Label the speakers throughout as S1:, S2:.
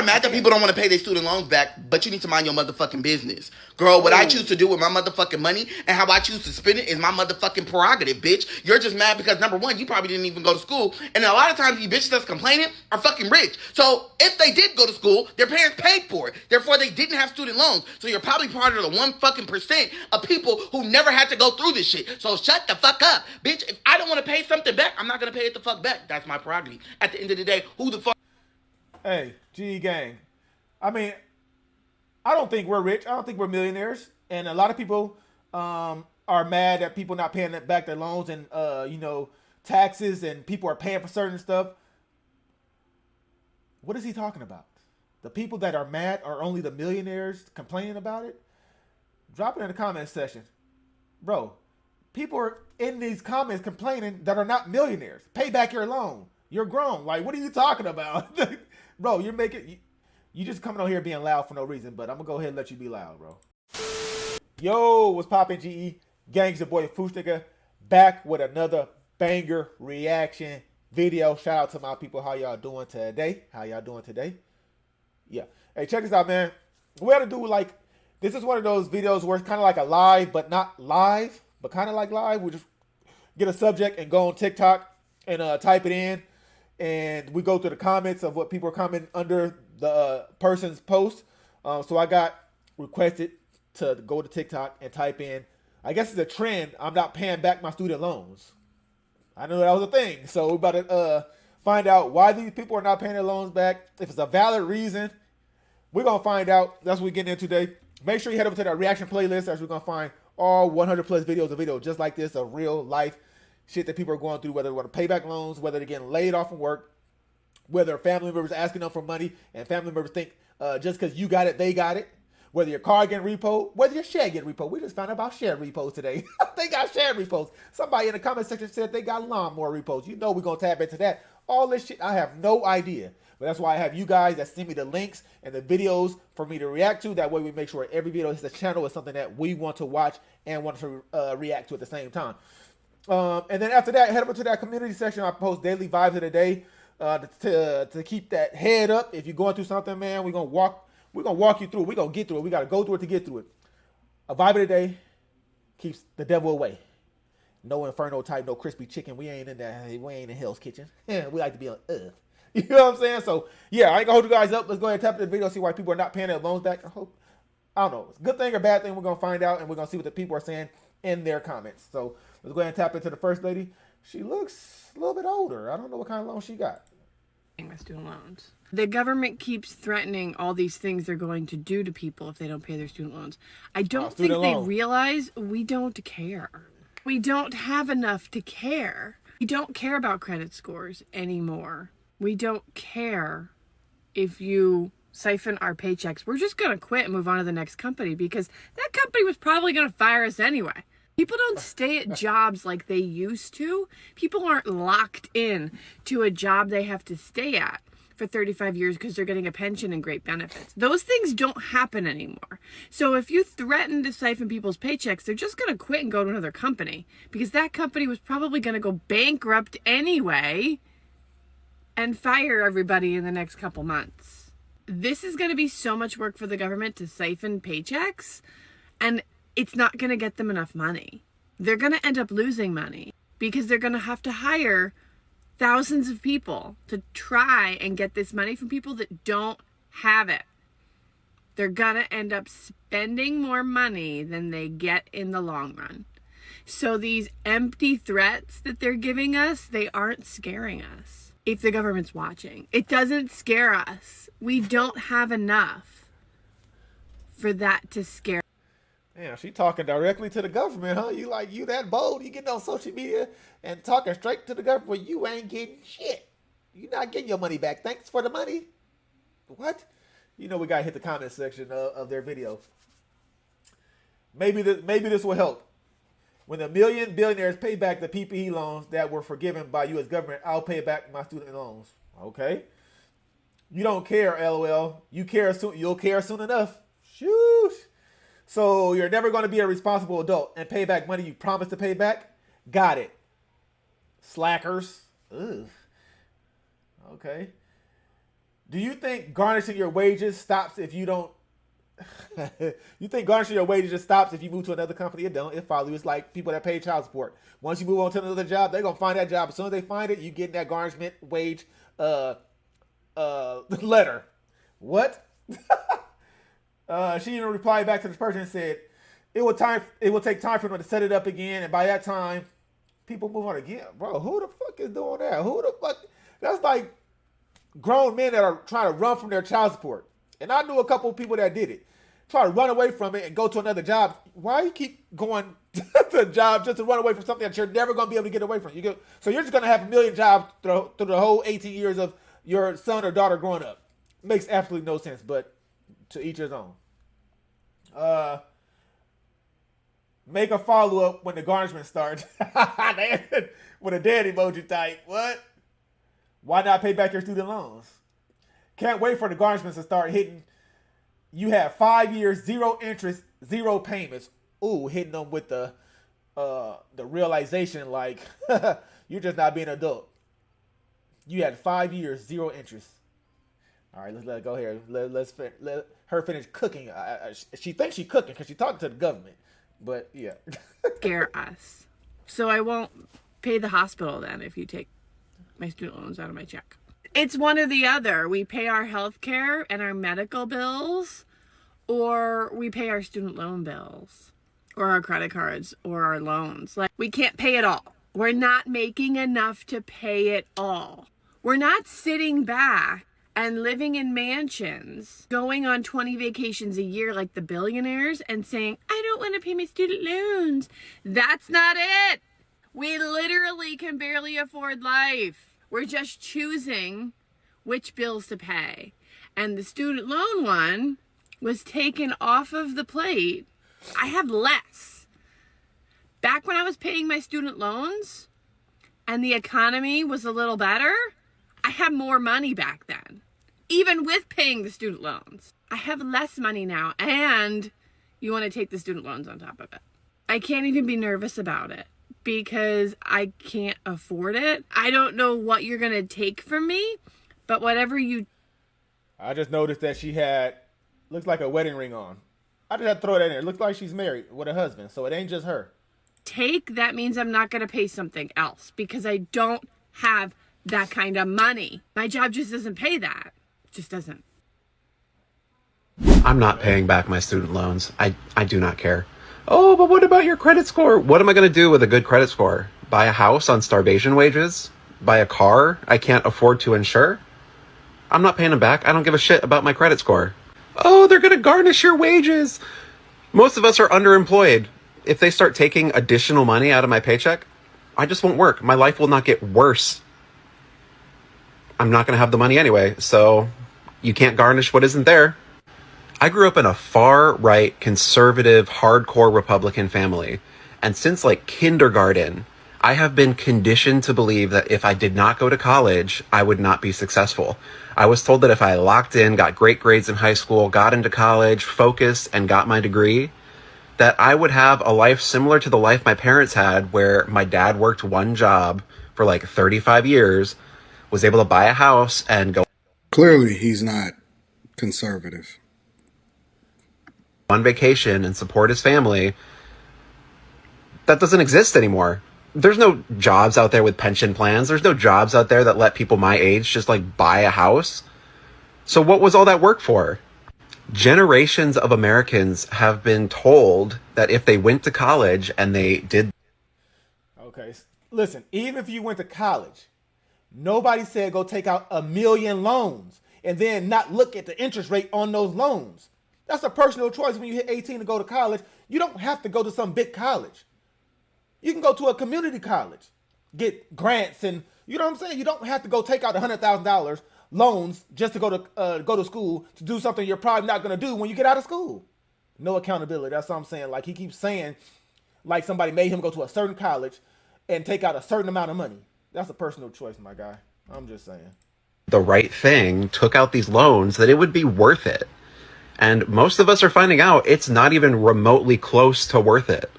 S1: mad that people don't want to pay their student loans back, but you need to mind your motherfucking business. Girl, what I choose to do with my motherfucking money and how I choose to spend it is my motherfucking prerogative, bitch. You're just mad because, number one, you probably didn't even go to school. And a lot of times, you bitches that's complaining are fucking rich. So if they did go to school, their parents paid for it. Therefore, they didn't have student loans. So you're probably part of the 1% of people who never had to go through this shit. So shut the fuck up, bitch. If I don't want to pay something back, I'm not going to pay it the fuck back. That's my prerogative. At the end of the day, who the fuck...
S2: Hey, G gang. I mean, I don't think we're rich. I don't think we're millionaires. And a lot of people are mad at people not paying back their loans and, taxes, and people are paying for certain stuff. What is he talking about? The people that are mad are only the millionaires complaining about it? Drop it in the comment section. Bro, people are in these comments complaining that are not millionaires. Pay back your loan. You're grown. Like, what are you talking about? Bro, you just coming on here being loud for no reason, but I'm going to go ahead and let you be loud, bro. Yo, what's poppin', GE? Gangs, your boy Foosh Nigga, back with another banger reaction video. Shout out to my people. How y'all doing today? Yeah. Hey, check this out, man. We had to do this is one of those videos where it's kind of like a live, but not live, but kind of like live. We just get a subject and go on TikTok and type it in. And we go through the comments of what people are commenting under the person's post. So I got requested to go to TikTok and type in, I guess it's a trend, I'm not paying back my student loans. I know that was a thing. So we're about to find out why these people are not paying their loans back. If it's a valid reason, we're going to find out. That's what we're getting into today. Make sure you head over to that reaction playlist, as we're going to find all 100 plus videos just like this of real life shit that people are going through, whether they want to pay back loans, whether they're getting laid off from work, whether family members are asking them for money and family members think just because you got it, they got it, whether your car getting repoed, whether your share getting repoed. We just found out about share repos today. They got share repos. Somebody in the comment section said they got lawnmower repos. You know we're going to tap into that. All this shit, I have no idea. But that's why I have you guys that send me the links and the videos for me to react to. That way we make sure every video hits the channel is something that we want to watch and want to react to at the same time. And then after that, head over to that community section. I post daily vibes of the day to keep that head up. If you're going through something, man, we're gonna walk you through it. We're gonna get through it. We gotta go through it to get through it. A vibe of the day keeps the devil away. No inferno type, no crispy chicken. We ain't in Hell's Kitchen. We like to be on earth. You know what I'm saying? So yeah, I ain't gonna hold you guys up. Let's go ahead and tap into the video, see why people are not paying their loans back. I don't know. It's a good thing or bad thing. We're gonna find out, and we're gonna see what the people are saying in their comments. So let's go ahead and tap into the first lady. She looks a little bit older. I don't know what kind of loan she got.
S3: My student loans. The government keeps threatening all these things they're going to do to people if they don't pay their student loans. I don't think they realize we don't care. We don't have enough to care. We don't care about credit scores anymore. We don't care if you siphon our paychecks. We're just going to quit and move on to the next company because that company was probably going to fire us anyway. People don't stay at jobs like they used to. People aren't locked in to a job they have to stay at for 35 years because they're getting a pension and great benefits. Those things don't happen anymore. So if you threaten to siphon people's paychecks, they're just going to quit and go to another company because that company was probably going to go bankrupt anyway and fire everybody in the next couple months. This is going to be so much work for the government to siphon paychecks, and it's not going to get them enough money. They're going to end up losing money because they're going to have to hire thousands of people to try and get this money from people that don't have it. They're going to end up spending more money than they get in the long run. So these empty threats that they're giving us, they aren't scaring us. If the government's watching, it doesn't scare us. We don't have enough for that to scare.
S2: Yeah, she talking directly to the government, huh? You that bold? You getting on social media and talking straight to the government? You ain't getting shit. You not getting your money back. Thanks for the money. What? You know we gotta hit the comment section of their video. Maybe this will help. When a million billionaires pay back the PPP loans that were forgiven by U.S. government, I'll pay back my student loans. Okay. You don't care, LOL. You care soon. You'll care soon enough. Shoosh. So you're never going to be a responsible adult and pay back money you promised to pay back? Got it. Slackers. Ugh. Okay. Do you think garnishing your wages stops if you don't? You think garnishing your wages just stops if you move to another company? It don't. It follows. It's like people that pay child support. Once you move on to another job, they're gonna find that job. As soon as they find it, you get that garnishment wage letter. What? She even replied back to this person and said, It will take time for them to set it up again, and by that time, people move on again." Bro, who the fuck is doing that? Who the fuck? That's like grown men that are trying to run from their child support. And I knew a couple of people that did it. Try to run away from it and go to another job. Why you keep going to a job just to run away from something that you're never going to be able to get away from? So you're just going to have a million jobs through the whole 18 years of your son or daughter growing up. Makes absolutely no sense, but to each his own. Make a follow-up when the garnishment starts. With a dead emoji type. What? Why not pay back your student loans? Can't wait for the garnishments to start hitting. You have 5 years, 0 interest, 0 payments. Ooh, hitting them with the realization like you're just not being an adult. You had 5 years, 0 interest. All right, let's let it go here. Let her finish cooking. She thinks she's cooking because she's talking to the government. But yeah.
S3: Scare us. So I won't pay the hospital then if you take my student loans out of my check. It's one or the other. We pay our health care and our medical bills, or we pay our student loan bills, or our credit cards, or our loans. Like, we can't pay it all. We're not making enough to pay it all. We're not sitting back and living in mansions, going on 20 vacations a year like the billionaires and saying, I don't want to pay my student loans. That's not it. We literally can barely afford life. We're just choosing which bills to pay. And the student loan one was taken off of the plate. I have less. Back when I was paying my student loans and the economy was a little better, I had more money back then. Even with paying the student loans. I have less money now, and you want to take the student loans on top of it. I can't even be nervous about it because I can't afford it. I don't know what you're going to take from me, but whatever you...
S2: I just noticed that she had, looks like a wedding ring on. I just had to throw that in there. It looks like she's married with a husband, so it ain't just her.
S3: Take, that means I'm not going to pay something else because I don't have that kind of money. My job just doesn't pay that. It just doesn't.
S4: I'm not paying back my student loans. I do not care. Oh, but what about your credit score? What am I going to do with a good credit score? Buy a house on starvation wages? Buy a car I can't afford to insure? I'm not paying them back. I don't give a shit about my credit score. Oh, they're going to garnish your wages. Most of us are underemployed. If they start taking additional money out of my paycheck, I just won't work. My life will not get worse. I'm not going to have the money anyway, so you can't garnish what isn't there. I grew up in a far-right, conservative, hardcore Republican family. And since like kindergarten, I have been conditioned to believe that if I did not go to college, I would not be successful. I was told that if I locked in, got great grades in high school, got into college, focused, and got my degree, that I would have a life similar to the life my parents had, where my dad worked one job for like 35 years, was able to buy a house and go...
S5: Clearly, he's not conservative.
S4: ...on vacation and support his family. That doesn't exist anymore. There's no jobs out there with pension plans. There's no jobs out there that let people my age just like buy a house. So what was all that work for? Generations of Americans have been told that if they went to college and they did...
S2: Okay, listen, even if you went to college, nobody said go take out 1 million loans and then not look at the interest rate on those loans. That's a personal choice when you hit 18 to go to college. You don't have to go to some big college. You can go to a community college, get grants, and you know what I'm saying? You don't have to go take out $100,000 loans just to go to school to do something you're probably not going to do when you get out of school. No accountability. That's what I'm saying. Like he keeps saying, like somebody made him go to a certain college and take out a certain amount of money. That's a personal choice, my guy. I'm just saying.
S4: The right thing, took out these loans, that it would be worth it. And most of us are finding out it's not even remotely close to worth it.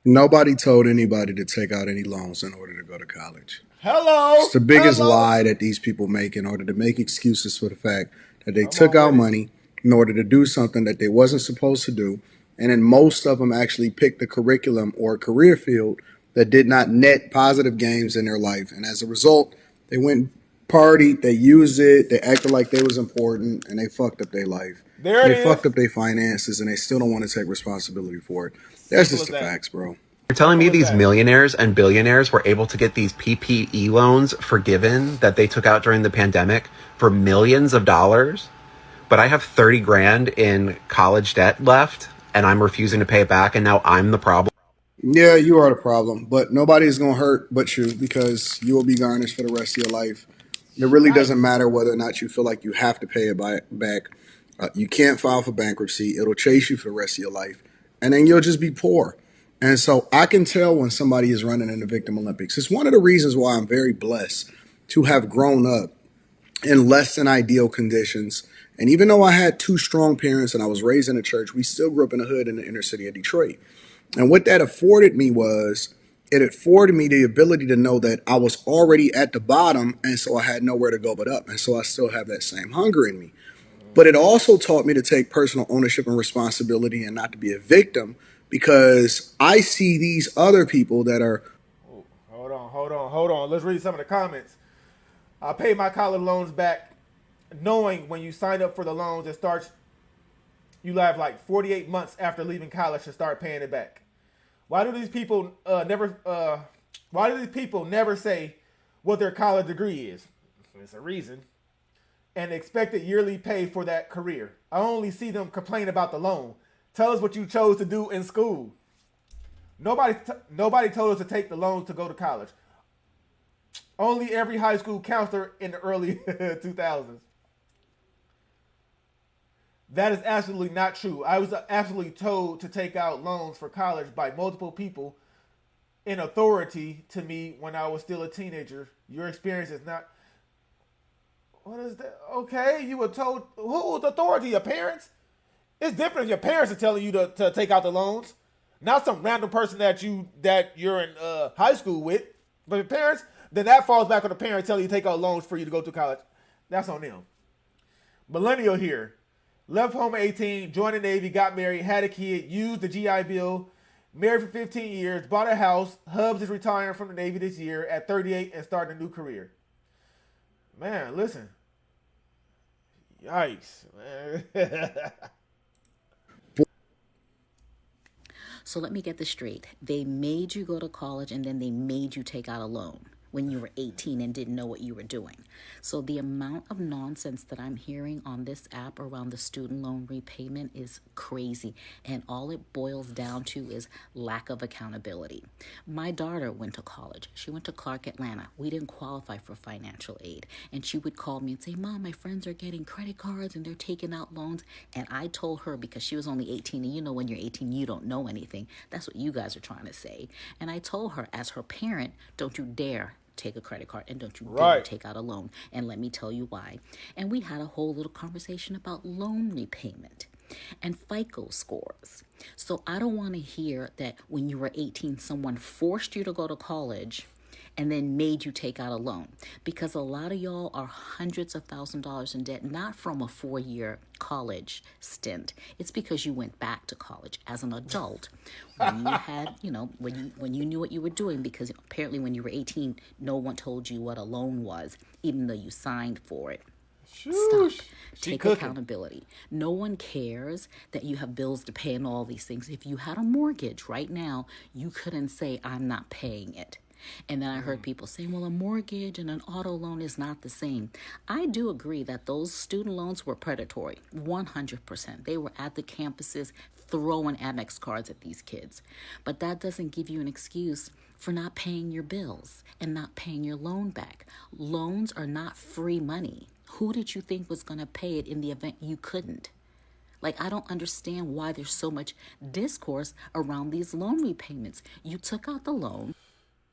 S5: Nobody told anybody to take out any loans in order to go to college.
S2: Hello.
S5: It's the biggest
S2: Hello.
S5: lie that these people make in order to make excuses for the fact that they
S2: Come
S5: took
S2: on
S5: out
S2: with it.
S5: money in order to do something that they wasn't supposed to do. And then most of them actually picked a curriculum or a career field that did not net positive gains in their life. And as a result, they went partied, they used it, they acted like they was important, and they fucked up their life.
S2: There it
S5: They
S2: is.
S5: fucked up their finances, and they still don't want to take responsibility for it. That's
S2: Simple
S5: just
S2: as
S5: the
S2: that.
S5: facts, bro.
S4: You're telling me
S2: Simple as
S4: these
S2: that.
S4: millionaires and billionaires were able to get these PPE loans forgiven that they took out during the pandemic for millions of dollars? But I have 30 grand in college debt left and I'm refusing to pay it back, and now I'm the problem.
S5: Yeah, you are the problem, but nobody's going to hurt but you because you will be garnished for the rest of your life. It really doesn't
S2: Yikes.
S5: matter whether or not you feel like you have to pay it back. You can't file for bankruptcy. It'll chase you for the rest of your life. And then you'll just be poor. And so I can tell when somebody is running in the Victim Olympics. It's one of the reasons why I'm very blessed to have grown up in less than ideal conditions. And even though I had two strong parents and I was raised in a church, we still grew up in the hood in the inner city of Detroit. And what that afforded me was it afforded me the ability to know that I was already at the bottom, and so I had nowhere to go but up. And so I still have that same hunger in me. But it also taught me to take personal ownership and responsibility and not to be a victim, because I see these other people that are
S2: Hold on. Let's read some of the comments. I paid my college loans back knowing when you sign up for the loans, it starts, you have like 48 months after leaving college to start paying it back. Why do these people never say what their college degree is? There's a reason. And expected yearly pay for that career. I only see them complain about the loan. Tell us what you chose to do in school. Nobody told us to take the loans to go to college. Only every high school counselor in the early 2000s. That is absolutely not true. I was absolutely told to take out loans for college by multiple people in authority to me when I was still a teenager. Your experience is not... What is that? Okay, you were told... Who's authority? Your parents? It's different if your parents are telling you to take out the loans. Not some random person that you're in high school with. But your parents, then that falls back on the parents telling you to take out loans for you to go to college. That's on them. Millennial here. Left home at 18, joined the Navy, got married, had a kid, used the GI Bill, married for 15 years, bought a house. Hubs is retiring from the Navy this year at 38 and starting a new career. Man, listen. Yikes, man.
S6: So let me get this straight. They made you go to college and then they made you take out a loan when you were 18 and didn't know what you were doing. So the amount of nonsense that I'm hearing on this app around the student loan repayment is crazy. And all it boils down to is lack of accountability. My daughter went to college. She went to Clark Atlanta. We didn't qualify for financial aid. And she would call me and say, Mom, my friends are getting credit cards and they're taking out loans. And I told her, because she was only 18, and you know when you're 18, you don't know anything. That's what you guys are trying to say. And I told her, as her parent, don't you dare take a credit card and don't you dare take out a loan. And let me tell you why. And we had a whole little conversation about loan repayment and FICO scores. So I don't want to hear that when you were 18, someone forced you to go to college and then made you take out a loan, because a lot of y'all are hundreds of $1,000s in debt, not from a 4-year college stint. It's because you went back to college as an adult when you had, when you knew what you were doing, because apparently when you were 18, no one told you what a loan was, even though you signed for it. Stop. Take accountability. No one cares that you have bills to pay and all these things. If you had a mortgage right now, you couldn't say, I'm not paying it. And then I heard people saying, well, a mortgage and an auto loan is not the same. I do agree that those student loans were predatory, 100%. They were at the campuses throwing Amex cards at these kids. But that doesn't give you an excuse for not paying your bills and not paying your loan back. Loans are not free money. Who did you think was going to pay it in the event you couldn't? Like, I don't understand why there's so much discourse around these loan repayments. You took out the loan.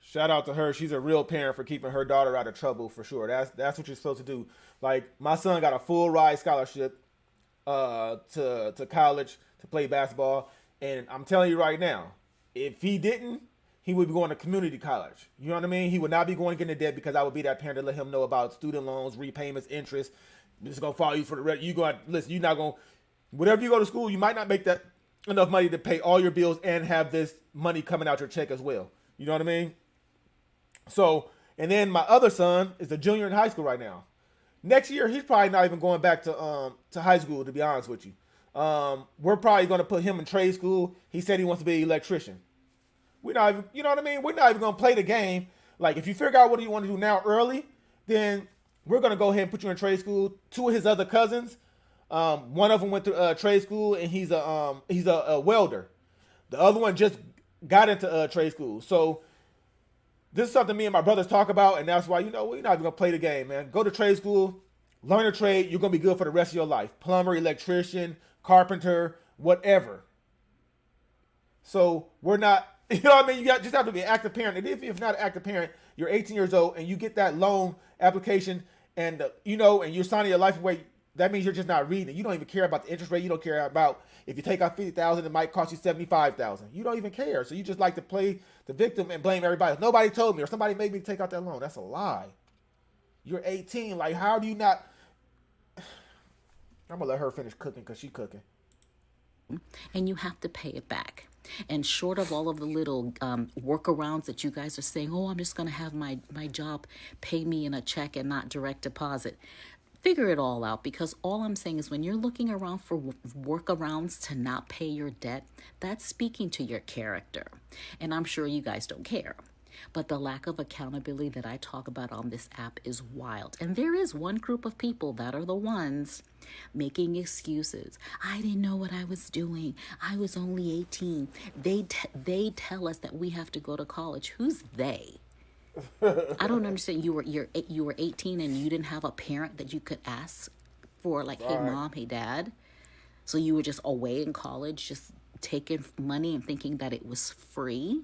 S2: Shout out to her. She's a real parent for keeping her daughter out of trouble, for sure. That's what you're supposed to do. Like, my son got a full ride scholarship to college to play basketball. And I'm telling you right now, if he didn't, he would be going to community college. You know what I mean? He would not be going to get into debt because I would be that parent to let him know about student loans, repayments, interest. This is gonna follow you for the rest. You going listen. You're not gonna whatever you go to school. You might not make that enough money to pay all your bills and have this money coming out your check as well. You know what I mean? So, and then my other son is a junior in high school right now. Next year, he's probably not even going back to high school. To be honest with you, we're probably gonna put him in trade school. He said he wants to be an electrician. We're not even, you know what I mean? We're not even gonna play the game. Like if you figure out what you want to do now early, then we're gonna go ahead and put you in trade school. Two of his other cousins, one of them went to trade school and he's a welder. The other one just got into trade school. So this is something me and my brothers talk about, and that's why we're not even gonna play the game, man. Go to trade school, learn a trade. You're gonna be good for the rest of your life. Plumber, electrician, carpenter, whatever. So we're not. You know what I mean? Just have to be an active parent. And if you're not an active parent, you're 18 years old and you get that loan application and, and you're signing your life away, that means you're just not reading it. You don't even care about the interest rate. You don't care about if you take out $50,000, it might cost you $75,000. You don't even care. So you just like to play the victim and blame everybody. Nobody told me or somebody made me take out that loan. That's a lie. You're 18. Like, how do you not? I'm going to let her finish cooking because she's cooking.
S6: And you have to pay it back. And short of all of the little workarounds that you guys are saying, oh, I'm just going to have my job pay me in a check and not direct deposit. Figure it all out, because all I'm saying is when you're looking around for workarounds to not pay your debt, that's speaking to your character. And I'm sure you guys don't care. But the lack of accountability that I talk about on this app is wild. And there is one group of people that are the ones making excuses. I didn't know what I was doing. I was only 18. They tell us that we have to go to college. Who's they? I don't understand. You were 18 and you didn't have a parent that you could ask for, like, hey, mom, hey, dad. So you were just away in college, just taking money and thinking that it was free.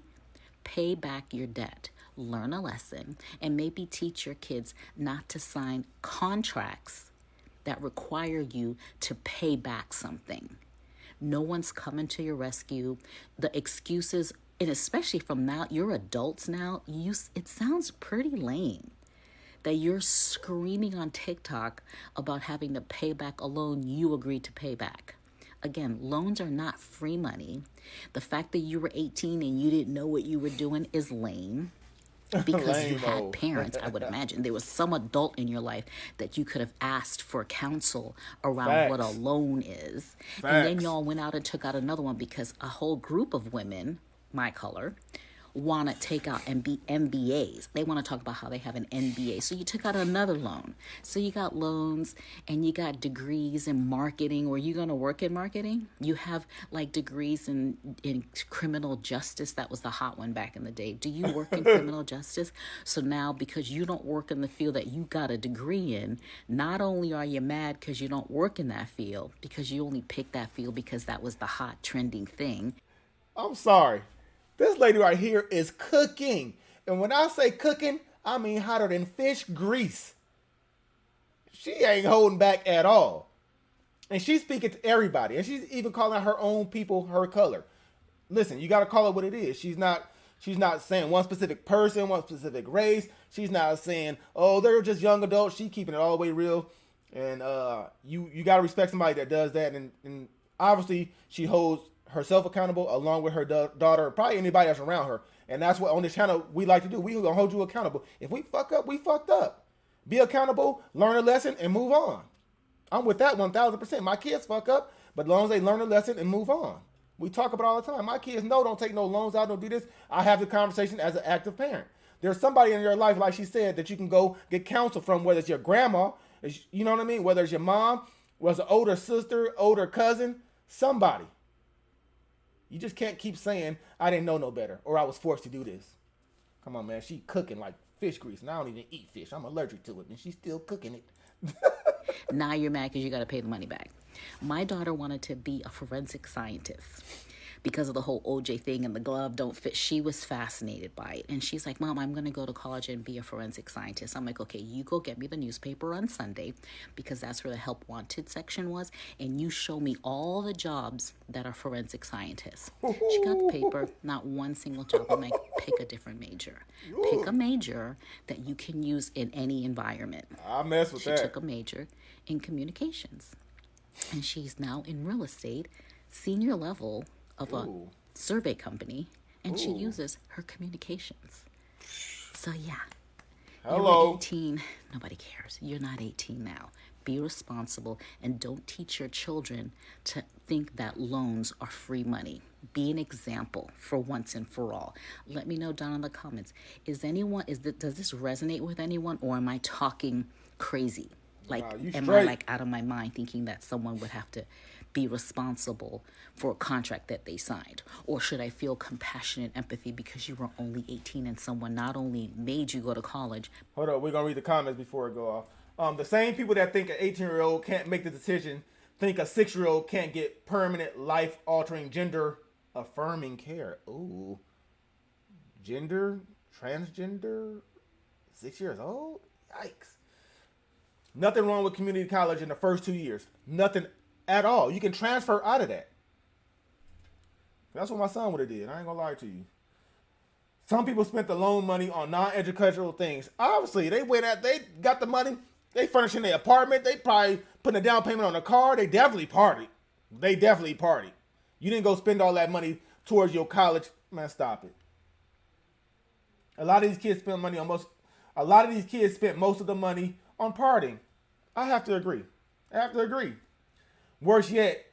S6: Pay back your debt, learn a lesson, and maybe teach your kids not to sign contracts that require you to pay back something. No one's coming to your rescue. The excuses, and especially from now, you're adults now, it sounds pretty lame that you're screaming on TikTok about having to pay back a loan you agreed to pay back. Again, loans are not free money. The fact that you were 18 and you didn't know what you were doing is lame. Because you had parents, I would imagine. There was some adult in your life that you could have asked for counsel around what a loan is. And then y'all went out and took out another one because a whole group of women, my color, want to take out and be MBAs. They want to talk about how they have an MBA. So you took out another loan. So you got loans and you got degrees in marketing. Were you going to work in marketing? You have like degrees in criminal justice. That was the hot one back in the day. Do you work in criminal justice? So now because you don't work in the field that you got a degree in, not only are you mad because you don't work in that field, because you only picked that field because that was the hot trending thing.
S2: I'm sorry. This lady right here is cooking. And when I say cooking, I mean hotter than fish grease. She ain't holding back at all. And she's speaking to everybody. And she's even calling her own people her color. Listen, you got to call it what it is. She's not saying one specific person, one specific race. She's not saying, oh, they're just young adults. She's keeping it all the way real. And you got to respect somebody that does that. And obviously, she holds herself accountable along with her daughter, probably anybody that's around her. And that's what on this channel we like to do. We gonna hold you accountable. If we fuck up, we fucked up. Be accountable, learn a lesson, and move on. I'm with that 1,000%. My kids fuck up, but as long as they learn a lesson and move on. We talk about it all the time. My kids know don't take no loans out, don't do this. I have the conversation as an active parent. There's somebody in your life, like she said, that you can go get counsel from, whether it's your grandma, you know what I mean? Whether it's your mom, whether it's an older sister, older cousin, somebody. You just can't keep saying, I didn't know no better, or I was forced to do this. Come on, man. She cooking like fish grease, and I don't even eat fish. I'm allergic to it, and she's still cooking it.
S6: Now you're mad because you got to pay the money back. My daughter wanted to be a forensic scientist. because of the whole OJ thing and the glove don't fit. She was fascinated by it. And she's like, Mom, I'm going to go to college and be a forensic scientist. I'm like, okay, you go get me the newspaper on Sunday, because that's where the help wanted section was. And you show me all the jobs that are forensic scientists. She got the paper, not one single job. I'm like, pick a different major. Pick a major that you can use in any environment.
S2: I mess with that.
S6: She took a major in communications. And she's now in real estate, senior level of a survey company, and she uses her communications. So yeah,
S2: Hello.
S6: you're 18. Nobody cares. You're not 18 now. Be responsible, and don't teach your children to think that loans are free money. Be an example for once and for all. Let me know down in the comments. Does this resonate with anyone, or am I talking crazy? Like, am I like out of my mind thinking that someone would have to be responsible for a contract that they signed? Or should I feel compassion and empathy because you were only 18 and someone not only made you go to college?
S2: Hold up, we're going to read the comments before it go off. The same people that think an 18-year-old can't make the decision think a 6-year-old can't get permanent, life-altering, gender-affirming care. Ooh. Gender? Transgender? 6 years old? Yikes. Nothing wrong with community college in the first 2 years. Nothing at all. You can transfer out of that. That's what my son would have did. I ain't gonna lie to you. Some people spent the loan money on non-educational things. Obviously, they got the money. They furnishing their apartment. They probably putting a down payment on a car. They definitely partied. You didn't go spend all that money towards your college. Man, stop it. A lot of these kids spent most of the money on partying. I have to agree. Worse yet,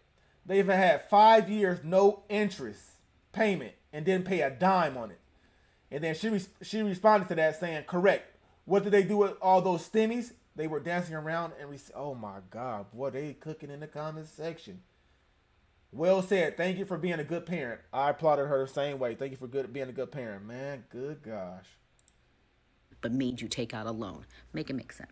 S2: they've had 5 years no interest payment and didn't pay a dime on it. And then she responded to that saying, correct. What did they do with all those stimmies? They were dancing around and oh my God, boy, they cooking in the comments section. Well said. Thank you for being a good parent. I applauded her the same way. Thank you for being a good parent. Man, good gosh.
S6: But made you take out a loan. Make it make sense.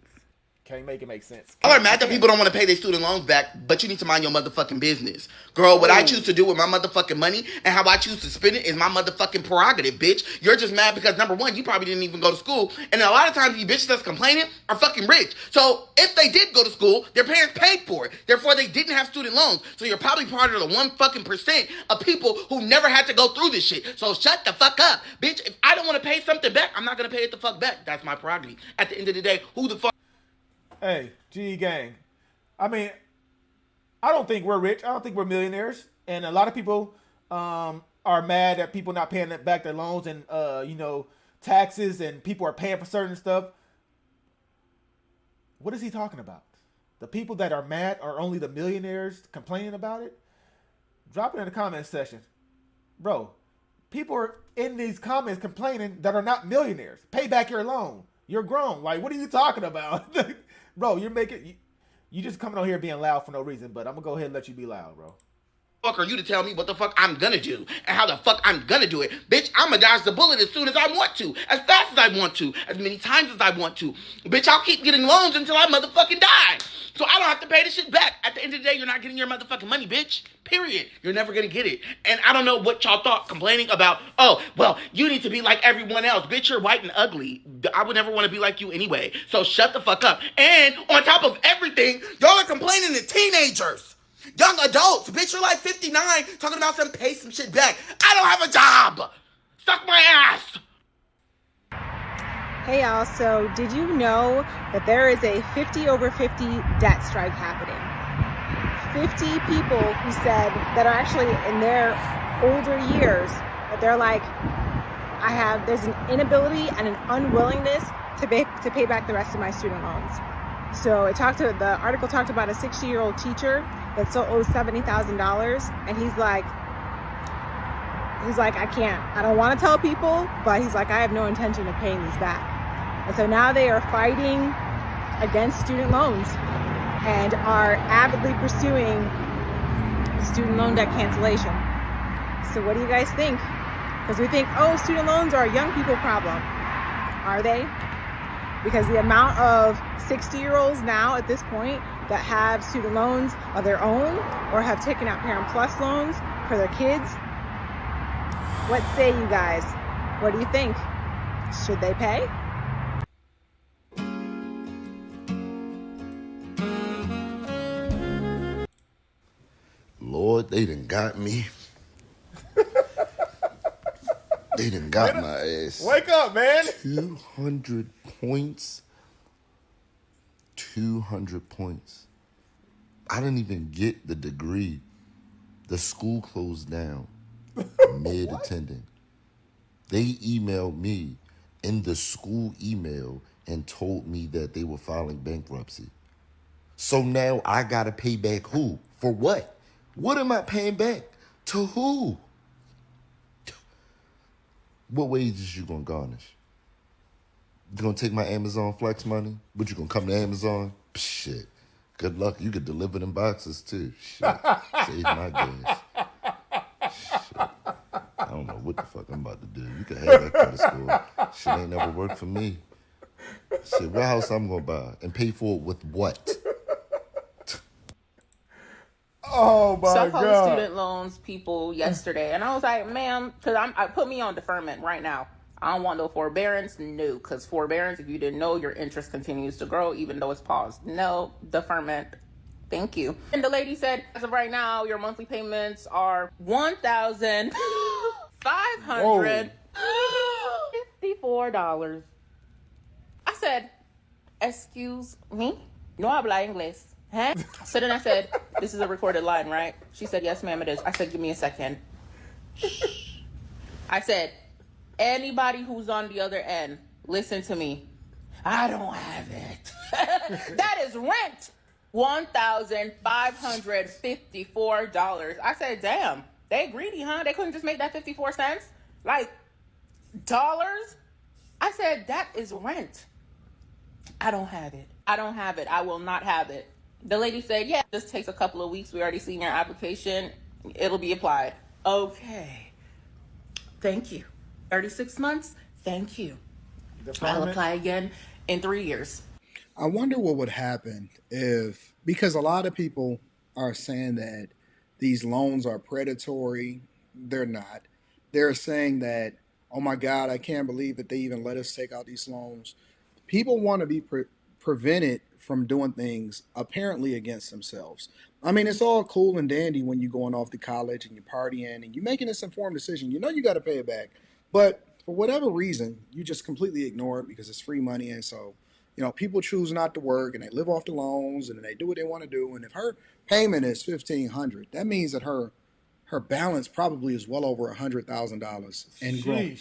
S2: Can't make it make sense.
S1: Y'all are mad that people don't want to pay their student loans back, but you need to mind your motherfucking business. Girl, what I choose to do with my motherfucking money and how I choose to spend it is my motherfucking prerogative, bitch. You're just mad because, number one, you probably didn't even go to school, and a lot of times these bitches that's complaining are fucking rich. So if they did go to school, their parents paid for it. Therefore, they didn't have student loans. So you're probably part of the 1% of people who never had to go through this shit. So shut the fuck up, bitch. If I don't want to pay something back, I'm not going to pay it the fuck back. That's my prerogative. At the end of the day, who the fuck...
S2: Hey, G gang. I mean, I don't think we're rich. I don't think we're millionaires. And a lot of people are mad at people not paying back their loans and, taxes, and people are paying for certain stuff. What is he talking about? The people that are mad are only the millionaires complaining about it? Drop it in the comment section. Bro, people are in these comments complaining that are not millionaires. Pay back your loan. You're grown. Like, what are you talking about? Bro, you just coming on here being loud for no reason, but I'm gonna go ahead and let you be loud, bro.
S1: Fuck are you to tell me what the fuck I'm gonna do and how the fuck I'm gonna do it? Bitch, I'm gonna dodge the bullet as soon as I want to, as fast as I want to, as many times as I want to. Bitch, I'll keep getting loans until I motherfucking die. So I don't have to pay this shit back. At the end of the day, you're not getting your motherfucking money, bitch. Period. You're never gonna get it. And I don't know what y'all thought complaining about, oh, well, you need to be like everyone else. Bitch, you're white and ugly. I would never want to be like you anyway. So shut the fuck up. And on top of everything, y'all are complaining to teenagers. Young adults, bitch, you're like 59, talking about pay some shit back. I don't have a job. Suck my ass.
S7: Hey y'all, so did you know that there is a 50 over 50 debt strike happening? 50 people who said that are actually in their older years, that they're like, there's an inability and an unwillingness to pay back the rest of my student loans. So the article talked about a 60-year-old teacher that still owes $70,000, and he's like, I don't want to tell people, but he's like, I have no intention of paying these back. And so now they are fighting against student loans and are avidly pursuing student loan debt cancellation. So what do you guys think? Because we think, oh, student loans are a young people problem. Are they? Because the amount of 60-year-olds now at this point that have student loans of their own or have taken out Parent Plus loans for their kids What say you guys? What do you think? Should they pay?
S8: Lord, they done got me. They done got my ass.
S2: Wake up, man.
S8: 200 points. 200 points. I didn't even get the degree. The school closed down mid-attending. They emailed me in the school email and told me that they were filing bankruptcy. So now I gotta pay back who? For what? What am I paying back? To who? What wages you gonna garnish? You gonna take my Amazon Flex money? What, you gonna come to Amazon? Shit. Good luck. You could deliver them boxes too. Shit. Save my gas. Shit. I don't know what the fuck I'm about to do. You can have that credit score. Shit ain't never worked for me. Shit, what house I'm gonna buy and pay for it with what?
S2: Oh my
S9: So I called the
S2: God.
S9: student loans people yesterday, and I was like, ma'am, because I put me on deferment right now. I don't want no forbearance. No, because forbearance, if you didn't know, your interest continues to grow even though it's paused. No, deferment. Thank you. And the lady said, as of right now, your monthly payments are $1,554. I said, excuse me? No habla inglés. Huh? So then I said, this is a recorded line, right? She said, yes, ma'am, it is. I said, give me a second. I said, anybody who's on the other end, listen to me. I don't have it. That is rent. $1,554. I said, damn, they greedy, huh? They couldn't just make that 54 cents? Like, dollars? I said, that is rent. I don't have it. I don't have it. I will not have it. The lady said, yeah, this takes a couple of weeks. We already seen your application. It'll be applied. Okay. Thank you. 36 months? Thank you. I'll apply again in 3 years.
S5: I wonder what would happen if, because a lot of people are saying that these loans are predatory. They're not. They're saying that, oh my God, I can't believe that they even let us take out these loans. People want to be prevented from doing things apparently against themselves. I mean, it's all cool and dandy when you're going off to college and you're partying and you're making this informed decision. You know you got to pay it back. But for whatever reason, you just completely ignore it because it's free money. And so, you know, people choose not to work and they live off the loans and they do what they want to do. And if her payment is $1,500, that means that her balance probably is well over $100,000 and growing,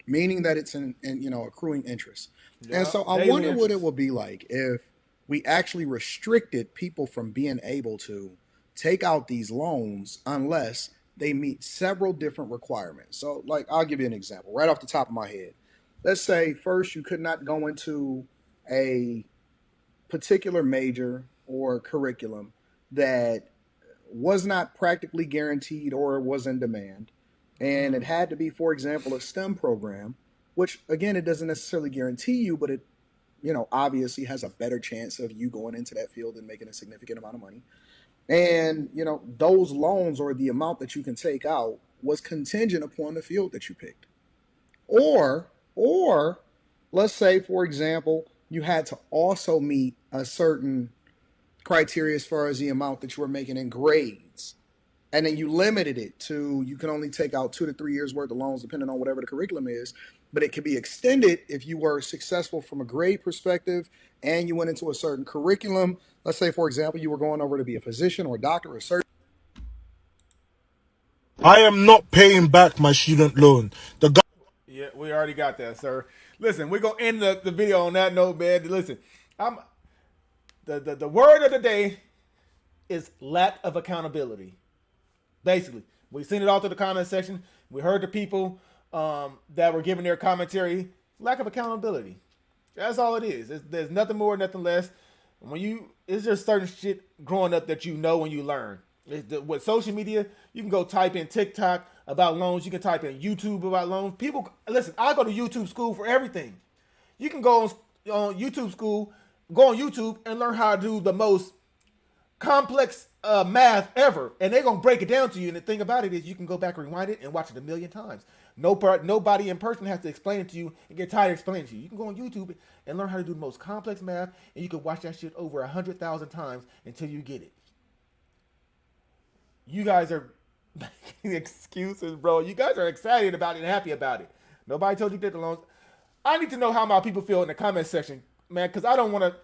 S5: meaning that it's in accruing interest. Yeah, and so I wonder what it would be like if we actually restricted people from being able to take out these loans unless they meet several different requirements. So, like, I'll give you an example right off the top of my head. Let's say first you could not go into a particular major or curriculum that was not practically guaranteed or was in demand. And it had to be, for example, a STEM program, which, again, it doesn't necessarily guarantee you, but it, obviously has a better chance of you going into that field and making a significant amount of money. And, those loans or the amount that you can take out was contingent upon the field that you picked. Or let's say, for example, you had to also meet a certain criteria as far as the amount that you were making in grades. And then you limited it to, you can only take out 2 to 3 years worth of loans, depending on whatever the curriculum is. But it could be extended if you were successful from a grade perspective and you went into a certain curriculum. Let's say, for example, you were going over to be a physician or a doctor or a surgeon.
S10: I am not paying back my student loan.
S2: Yeah, we already got that, sir. Listen, we're going to end the video on that note, man. Listen, the word of the day is lack of accountability. Basically, we've seen it all through the comment section. We heard the people that were giving their commentary. Lack of accountability. That's all it is. There's nothing more, nothing less. It's just certain shit growing up that you know when you learn. With social media, you can go type in TikTok about loans. You can type in YouTube about loans. People, listen, I go to YouTube school for everything. You can go on YouTube school, go on YouTube and learn how to do the most complex math ever, and they're gonna break it down to you. And the thing about it is, you can go back and rewind it and watch it a million times. Nobody in person has to explain it to you and get tired of explaining it to you. You can go on YouTube and learn how to do the most complex math, and you can watch that shit over 100,000 times until you get it. You guys are making excuses, bro. You guys are excited about it and happy about it. Nobody told you to get the loans. I need to know how my people feel in the comment section, man, because I don't want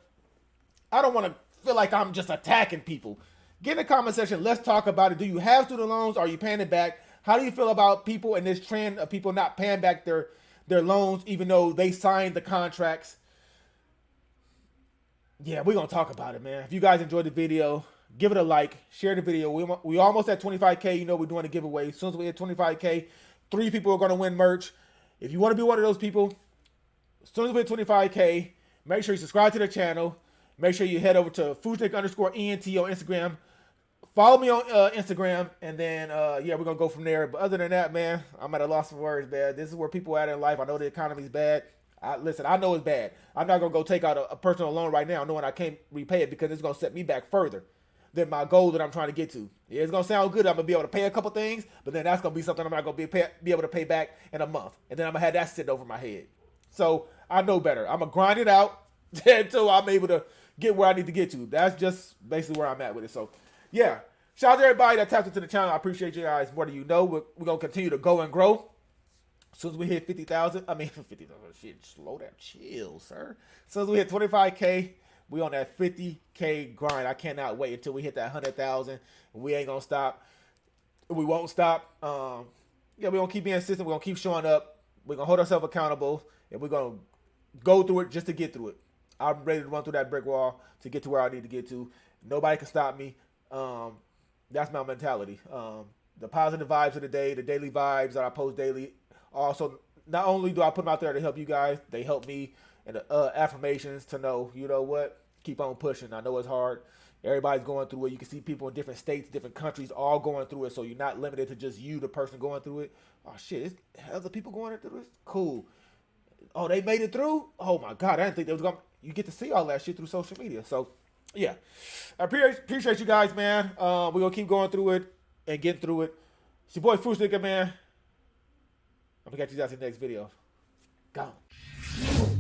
S2: to feel like I'm just attacking people. Get in the comment section. Let's talk about it. Do you have student loans? Are you paying it back? How do you feel about people in this trend of people not paying back their loans even though they signed the contracts? Yeah, we're going to talk about it, man. If you guys enjoyed the video, give it a like. Share the video. We almost at 25K. You know we're doing a giveaway. As soon as we hit 25K, 3 people are going to win merch. If you want to be one of those people, as soon as we hit 25K, make sure you subscribe to the channel. Make sure you head over to Fusnik_ENT on Instagram. Follow me on Instagram, and then, yeah, we're going to go from there. But other than that, man, I'm at a loss for words, man. This is where people are at in life. I know the economy's bad. Listen, I know it's bad. I'm not going to go take out a personal loan right now knowing I can't repay it because it's going to set me back further than my goal that I'm trying to get to. Yeah, it's going to sound good. I'm going to be able to pay a couple things, but then that's going to be something I'm not going to be able to pay back in a month. And then I'm going to have that sitting over my head. So I know better. I'm going to grind it out until I'm able to get where I need to get to. That's just basically where I'm at with it. So, yeah. Shout out to everybody that tapped into the channel. I appreciate you guys more than you know. We're going to continue to go and grow. As soon as we hit 50,000, 50,000, shit, slow down, chill, sir. As soon as we hit 25K, we on that 50K grind. I cannot wait until we hit that 100,000. We ain't going to stop. We won't stop. Yeah, we're going to keep being consistent. We're going to keep showing up. We're going to hold ourselves accountable. And we're going to go through it just to get through it. I'm ready to run through that brick wall to get to where I need to get to. Nobody can stop me. That's my mentality. The positive vibes of the day, the daily vibes that I post daily. Also, not only do I put them out there to help you guys, they help me. And the affirmations to know, you know what, keep on pushing. I know it's hard. Everybody's going through it. You can see people in different states, different countries, all going through it. So you're not limited to just you, the person going through it. Oh, shit, is other people going through this? Cool. Oh, they made it through? Oh, my God, I didn't think they was going to. You get to see all that shit through social media. So, yeah. I appreciate you guys, man. We're going to keep going through it and getting through it. It's your boy, Fusnik, man. I'm going to catch you guys in the next video. Gone.